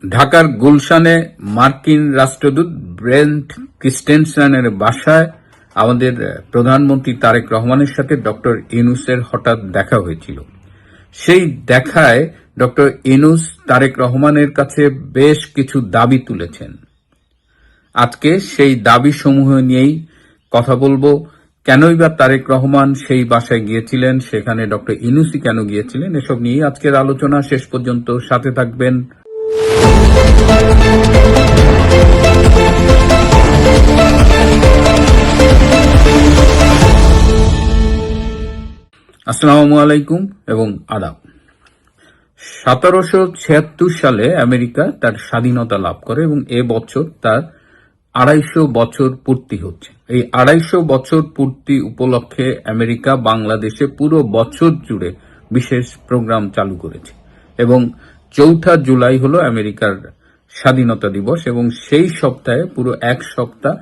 ঢাকার গুলশানে মার্কিন রাষ্ট্রদূত ব্রেন্ট ক্রিস্টেনসেনের বাসায় আমাদের প্রধানমন্ত্রী তারেক রহমানের সাথে ডক্টর ইউনূসের হঠাৎ দেখা হয়েছিল। সেই দেখায় ডক্টর ইউনূস তারেক রহমানের কাছে বেশ কিছু দাবি তুলেছেন। আজকে সেই দাবি সমূহ নিয়েই কথা বলবো। কেনই বা তারেক রহমান সেই বাসায় গিয়েছিলেন, সেখানে ডক্টর ইউনূসই কেন গিয়েছিলেন, এসব নিয়ে আজকের আলোচনা। শেষ পর্যন্ত সাথে থাকবেন। আসসালামু আলাইকুম এবং আদাব। 1776 সালে আমেরিকা তার স্বাধীনতা লাভ করে এবং এ বছর তার 250 বছর পূর্তি হচ্ছে। এই 250 বছর পূর্তি উপলক্ষে আমেরিকা বাংলাদেশে পুরো বছর জুড়ে বিশেষ প্রোগ্রাম চালু করেছে এবং 4 জুলাই হলো আমেরিকার স্বাধীনতা দিবস এবং সেই সপ্তাহে পুরো এক সপ্তাহ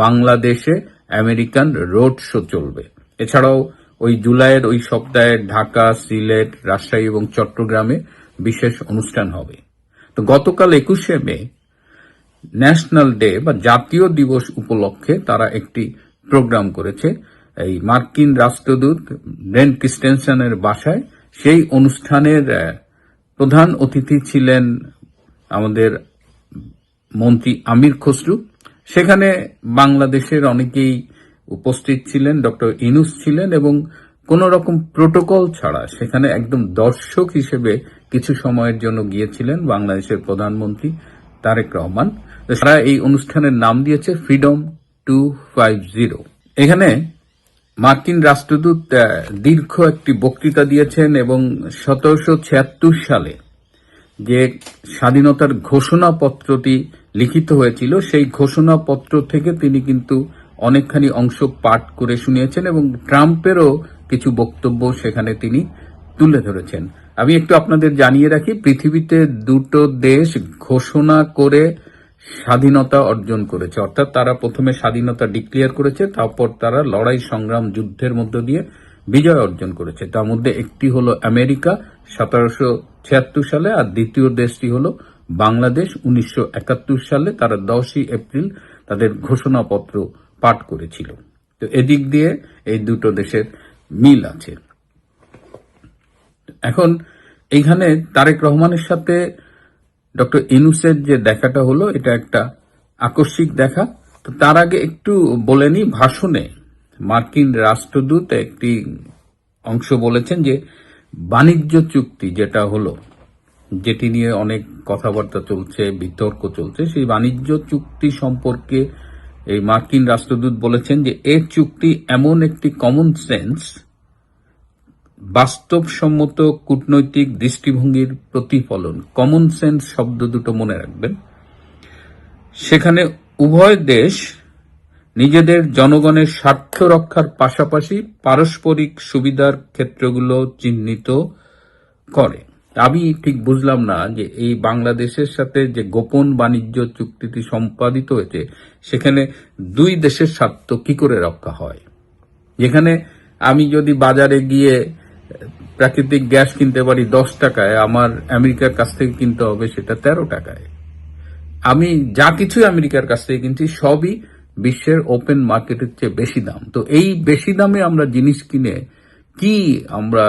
বাংলাদেশে আমেরিকান রোড শো চলবে। এছাড়াও ওই জুলাইয়ের ওই সপ্তাহে ঢাকা, সিলেট, রাজশাহী এবং চট্টগ্রামে বিশেষ অনুষ্ঠান হবে। তো গতকাল 21শে মে ন্যাশনাল ডে বা জাতীয় দিবস উপলক্ষে তারা একটি প্রোগ্রাম করেছে এই মার্কিন রাষ্ট্রদূত ব্রেন্ট ক্রিস্টেনসেনের বাসায়। সেই অনুষ্ঠানের প্রধান অতিথি ছিলেন আমাদের মন্ত্রী আমির খসরু। সেখানে বাংলাদেশের অনেকেই উপস্থিত ছিলেন, ডক্টর ইউনূস ছিলেন এবং কোন রকম প্রোটোকল ছাড়া সেখানে একদম দর্শক হিসেবে কিছু সময়ের জন্য গিয়েছিলেন বাংলাদেশের প্রধানমন্ত্রী তারেক রহমান। তারা এই অনুষ্ঠানের নাম দিয়েছে ফ্রিডম 250। এখানে মার্কিন রাষ্ট্রদূত দীর্ঘ একটি বক্তৃতা দিয়েছেন এবং 1776 সালে যে স্বাধীনতার ঘোষণাপত্রটি লিখিত হয়েছিল সেই ঘোষণাপত্র থেকে তিনি কিন্তু অনেকখানি অংশ পাঠ করে শুনিয়েছেন এবং ট্রাম্পেরও কিছু বক্তব্য সেখানে তিনি তুলে ধরেছেন। আমি একটু আপনাদের জানিয়ে রাখি, পৃথিবীতে দুটো দেশ ঘোষণা করে স্বাধীনতা অর্জন করেছে, অর্থাৎ তারা প্রথমে স্বাধীনতা ডিক্লেয়ার করেছে, তারপর তারা লড়াই সংগ্রাম যুদ্ধের মধ্য দিয়ে বিজয় অর্জন করেছে। তার মধ্যে একটি হলো আমেরিকা 1776 সালে, আর দ্বিতীয় দেশটি হলো বাংলাদেশ 1971 সালে। তারা 10ই এপ্রিল তাদের ঘোষণাপত্র পাঠ করেছিল। তো এদিক দিয়ে এই দুটো দেশের মিল আছে। এখন এইখানে তারেক রহমানের সাথে ডক্টর ইউনূসের যে দেখাটা হলো, এটা একটা আকস্মিক দেখা। তো তার আগে একটু বলে নি, ভাষণে মার্কিন রাষ্ট্রদূত একটি অংশ বলেছেন যে বাণিজ্য চুক্তি যেটা হলো, যেটি নিয়ে অনেক কথাবার্তা চলছে, বিতর্ক চলছে, সেই বাণিজ্য চুক্তি সম্পর্কে এই মার্কিন রাষ্ট্রদূত বলেছেন যে এই চুক্তি এমন একটি কমন সেন্স, বাস্তবসম্মত কূটনৈতিক দৃষ্টিভঙ্গির প্রতিফলন। কমন সেন্স শব্দ দুটো মনে রাখবেন। সেখানে উভয় দেশ নিজেদের জনগণের স্বার্থ রক্ষার পাশাপাশি পারস্পরিক সুবিধার ক্ষেত্রগুলো চিহ্নিত করে। আমি ঠিক বুঝলাম না যে এই বাংলাদেশের সাথে যে গোপন বাণিজ্য চুক্তিটি সম্পাদিত হয়েছে সেখানে দুই দেশের স্বার্থ কি করে রক্ষা হয়। যেখানে আমি যদি বাজারে গিয়ে প্রাকৃতিক গ্যাস কিনতে পারি 10 টাকায়, আমার আমেরিকার কাছ থেকে কিনতে হবে সেটা 13 টাকায়। আমি যা কিছু আমেরিকার কাছ থেকে কিনছি সবই বিশ্বের ওপেন মার্কেটের চেয়ে বেশি দাম। তো এই বেশি দামে আমরা জিনিস কিনে কি আমরা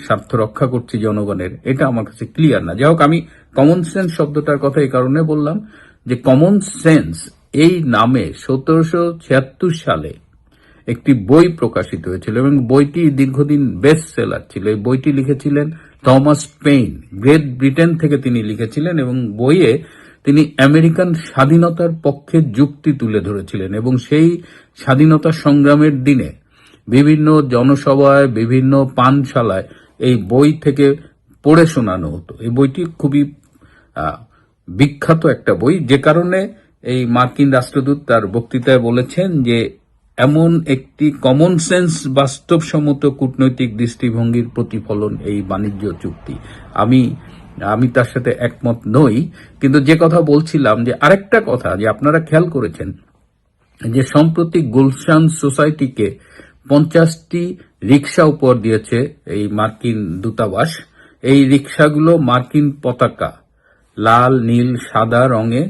স্বার্থ রক্ষা করছি জনগণের, এটা আমার কাছে ক্লিয়ার না। যাই হোক, আমি কমন সেন্স শব্দটার কথা এই কারণে বললাম যে কমন সেন্স এই নামে 1776 সালে একটি বই প্রকাশিত হয়েছিল এবং বইটি দীর্ঘদিন বেস্ট সেলার ছিল। এই বইটি লিখেছিলেন থমাস পেইন, গ্রেট ব্রিটেন থেকে তিনি লিখেছিলেন এবং বইয়ে তিনি আমেরিকান স্বাধীনতার পক্ষে যুক্তি তুলে ধরেছিলেন এবং সেই স্বাধীনতা সংগ্রামের দিনে বিভিন্ন জনসভায়, বিভিন্ন পানশালায় এই বই থেকে পড়ে শোনানো হতো। এই বইটি খুবই বিখ্যাত একটা বই, যে কারণে এই মার্কিন রাষ্ট্রদূত তার বক্তৃতায় বলেছেন যে এমন একটি কমন সেন্স বাস্তবসম্মত কূটনৈতিক দৃষ্টিভঙ্গির প্রতিফলন এই বাণিজ্য চুক্তি। আমি তার সাথে একমত নই, কিন্তু যে কথা বলছিলাম যে আরেকটা কথা যে আপনারা খেয়াল করেছেন যে সম্প্রতি গুলশান সোসাইটিকে 50টি রিক্সা উপহার দিয়েছে এই মার্কিন দূতাবাস। এই রিক্সাগুলো মার্কিন পতাকা লাল, নীল, সাদা রঙে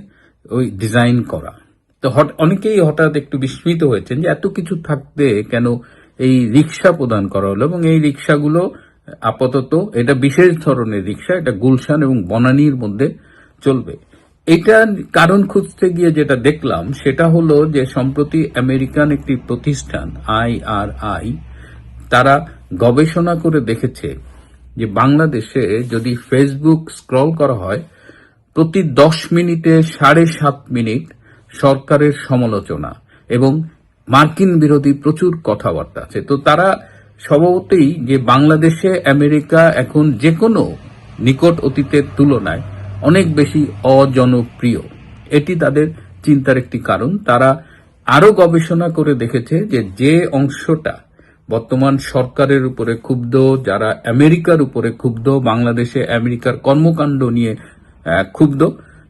ওই ডিজাইন করা। তো অনেকেই হঠাৎ একটু বিস্মিত হয়েছেন যে এত কিছু থাকতে কেন এই রিক্সা প্রদান করা হলো, এবং এই রিক্সাগুলো আপাতত এটা বিশেষ ধরনের রিক্সা, এটা গুলশান এবং বনানীর মধ্যে চলবে। এটা কারণ খুঁজতে গিয়ে যেটা দেখলাম সেটা হলো যে সম্প্রতি আমেরিকান একটি প্রতিষ্ঠান IRI তারা গবেষণা করে দেখেছে যে বাংলাদেশে যদি ফেসবুক স্ক্রল করা হয় প্রতি 10 মিনিটে 7.5 মিনিট সরকারের সমালোচনা এবং মার্কিন বিরোধী প্রচুর কথাবার্তা আছে। তো তারা স্বভাবতই যে বাংলাদেশে আমেরিকা এখন যে কোনো নিকট অতীতের তুলনায় অনেক বেশি অজনপ্রিয়, এটি তাদের চিন্তার একটি কারণ। তারা আরো গবেষণা করে দেখেছে যে যে অংশটা বর্তমান সরকারের উপরে ক্ষুব্ধ, যারা আমেরিকার উপরে ক্ষুব্ধ, বাংলাদেশে আমেরিকার কর্মকাণ্ড নিয়ে ক্ষুব্ধ,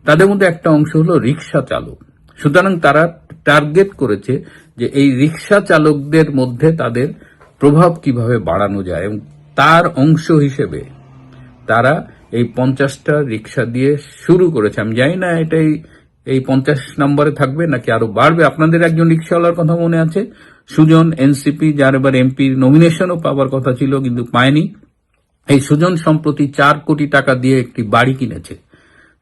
তাদের মধ্যে একটা অংশ হলো রিক্সা চালক। সুতরাং তারা টার্গেট করেছে যে এই রিক্সা চালকদের মধ্যে তাদের প্রভাব কিভাবে বাড়ানো যায়, এবং তার অংশ হিসেবে তারা এই 50টা রিক্সা দিয়ে শুরু করেছে। আমি জানি না এটাই এই 50 নম্বরে থাকবে নাকি আরো বাড়বে। আপনাদের একজন রিক্সাওয়ালার কথা মনে আছে, সুজন, এনসিপি, যার এবার এমপির নমিনেশনও পাওয়ার কথা ছিল কিন্তু পায়নি। এই সুজন সম্প্রতি 4 কোটি টাকা দিয়ে একটি বাড়ি কিনেছে।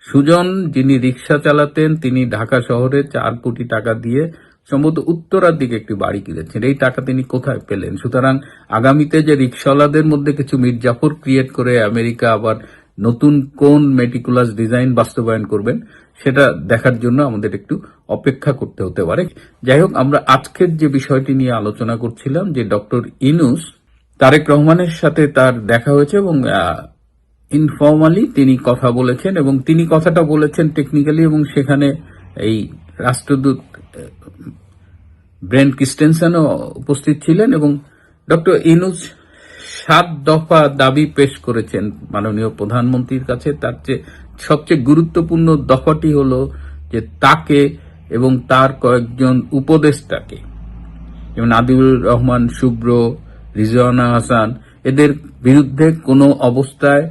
সুজন যিনি রিক্সা চালাতেন তিনি ঢাকা শহরে 4 কোটি টাকা দিয়ে সম্ভবত উত্তরার দিকে একটি বাড়ি কিনেছেন। এই টাকা তিনি কোথায় পেলেন? সুতরাং আগামীতে যে রিক্সাওয়ালাদের মধ্যে কিছু মির্জাফর ক্রিয়েট করে আমেরিকা আবার নতুন কোন মেটিকুলাস ডিজাইন বাস্তবায়ন করবেন সেটা দেখার জন্য আমাদের একটু অপেক্ষা করতে হতে পারে। যাই হোক, আমরা আজকের যে বিষয়টি নিয়ে আলোচনা করছিলাম যে ডক্টর ইউনূস তারেক রহমানের সাথে তার দেখা হয়েছে এবং ইনফর্মালি তিনি কথা বলেছেন, এবং তিনি কথাটা বলেছেন টেকনিক্যালি, এবং সেখানে এই রাষ্ট্রদূত ব্রেন্ট ক্রিস্টেনসেনও উপস্থিত ছিলেন। এবং ডক্টর ইউনূস 7 দফা দাবি পেশ করেছেন মাননীয় প্রধানমন্ত্রীর কাছে। তার চেয়ে সবচেয়ে গুরুত্বপূর্ণ দফাটি হলো যে তাকে এবং তার কয়েকজন উপদেষ্টাকে, যেমন আদিউর রহমান শুভ্র, রিজওয়ানা হাসান, এদের বিরুদ্ধে কোনো অবস্থায়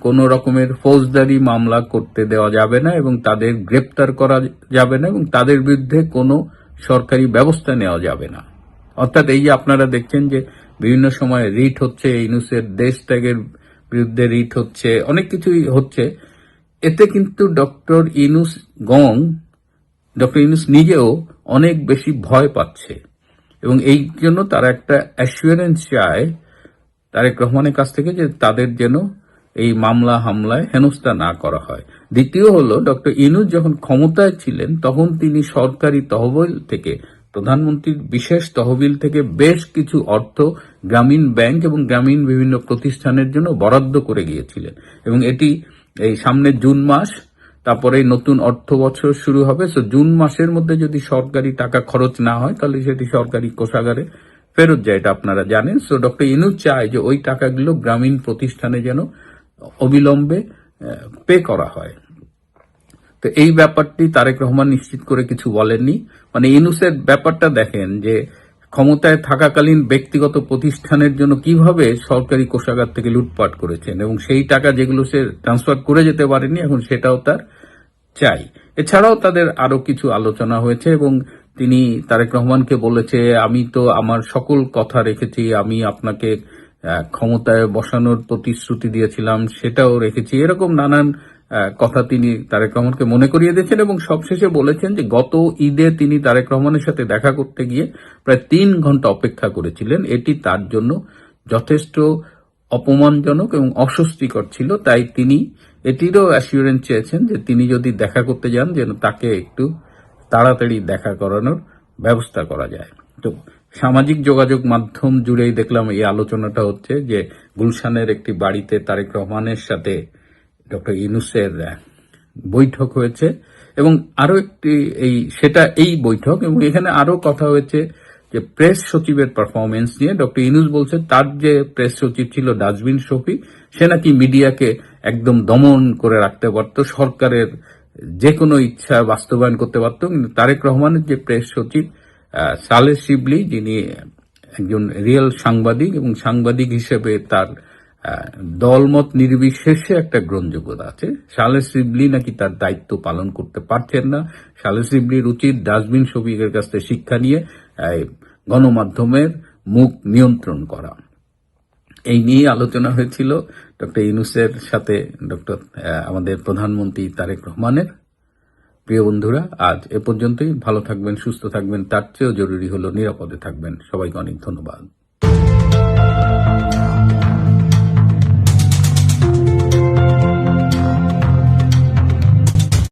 কোন রকমের ফৌজদারি মামলা করতে দেওয়া যাবে না এবং তাদের গ্রেপ্তার করা যাবে না এবং তাদের বিরুদ্ধে কোনো সরকারি ব্যবস্থা নেওয়া যাবে না। অর্থাৎ এই যে আপনারা দেখছেন যে বিভিন্ন সময় রিট হচ্ছে, ইউনূসের দেশ ত্যাগের বিরুদ্ধে রিট হচ্ছে, অনেক কিছুই হচ্ছে। এতে কিন্তু ডক্টর ইউনূস নিজেও অনেক বেশি ভয় পাচ্ছে এবং এই জন্য তারা একটা অ্যাসুরেন্স চায় তারেক রহমানের কাছ থেকে যে তাদের যেন এই মামলা হামলায় হেনস্থা না করা হয়। দ্বিতীয় হলো, ডক্টর ইউনূস যখন ক্ষমতায় ছিলেন তখন তিনি সরকারি তহবিল থেকে, প্রধানমন্ত্রীর বিশেষ তহবিল থেকে বেশ কিছু অর্থ গ্রামীণ ব্যাংক এবং গ্রামীণ বিভিন্ন প্রতিষ্ঠানের জন্য বরাদ্দ করে গিয়েছিলেন, এবং এটি এই সামনে জুন মাস, তারপরে নতুন অর্থ বছর শুরু হবে। সো জুন মাসের মধ্যে যদি সরকারি টাকা খরচ না হয় তাহলে সেটি সরকারি কোষাগারে ফেরত যায়, এটা আপনারা জানেন। সো ডক্টর ইউনূস চায় যে ওই টাকাগুলো গ্রামীণ প্রতিষ্ঠানে যেন অবিলম্বে পে করা হয়। তো এই ব্যাপারটি তারেক রহমান নিশ্চিত করে কিছু বলেননি। মানে ইউনূসের ব্যাপারটা দেখেন যে ক্ষমতায় থাকাকালীন ব্যক্তিগত প্রতিষ্ঠানের জন্য কিভাবে সরকারি কোষাগার থেকে লুটপাট করেছেন এবং সেই টাকা যেগুলো সে ট্রান্সফার করে যেতে পারেনি এখন সেটাও তার চাই। এছাড়াও তাদের আরো কিছু আলোচনা হয়েছে এবং তিনি তারেক রহমানকে বলেছে, আমি তো আমার সকল কথা রেখেছি, আমি আপনাকে ক্ষমতায় বসানোর প্রতিশ্রুতি দিয়েছিলাম সেটাও রেখেছি, এরকম নানান কথা তিনি তারেক রহমানকে মনে করিয়ে দিয়েছেন। এবং সবশেষে বলেছেন যে গত ঈদে তিনি তারেক রহমানের সাথে দেখা করতে গিয়ে প্রায় 3 ঘন্টা অপেক্ষা করেছিলেন, এটি তার জন্য যথেষ্ট অপমানজনক এবং অস্বস্তিকর ছিল। তাই তিনি এটিরও অ্যাসিওরেন্স চেয়েছেন যে তিনি যদি দেখা করতে যান যেন তাকে একটু তাড়াতাড়ি দেখা করানোর ব্যবস্থা করা যায়। তো সামাজিক যোগাযোগ মাধ্যম জুড়েই দেখলাম এই আলোচনাটা হচ্ছে যে গুলশানের একটি বাড়িতে তারেক রহমানের সাথে ডক্টর ইউনূসের বৈঠক হয়েছে এবং আরো একটি এই বৈঠক, এবং এখানে আরো কথা হয়েছে যে প্রেস সচিবের পারফরমেন্স নিয়ে। ডক্টর ইউনূস বলছে তার যে প্রেস সচিব ছিল ডাস্টবিন শফি, সে নাকি মিডিয়াকে একদম দমন করে রাখতে পারত, সরকারের যে কোনো ইচ্ছা বাস্তবায়ন করতে পারত। কিন্তু তারেক রহমানের যে প্রেস সচিব সালেহ শিবলি, যিনি একজন রিয়েল সাংবাদিক এবং সাংবাদিক হিসেবে তার আহ, দলমত নির্বিশেষে একটা গ্রহণযোগ্যতা আছে। শালের শিবলি নাকি তার দায়িত্ব পালন করতে পারছেন না। শালের শিবলির উচিত ডাস্টবিন শফিকের কাছ থেকে শিক্ষা নিয়ে গণমাধ্যমের মুখ নিয়ন্ত্রণ করা। এই নিয়ে আলোচনা হয়েছিল ডক্টর ইউনূসের সাথে ডক্টর আমাদের প্রধানমন্ত্রী তারেক রহমানের। প্রিয় বন্ধুরা, আজ এ পর্যন্তই। ভালো থাকবেন, সুস্থ থাকবেন, তার চেয়েও জরুরি হলো নিরাপদে থাকবেন। সবাইকে অনেক ধন্যবাদ।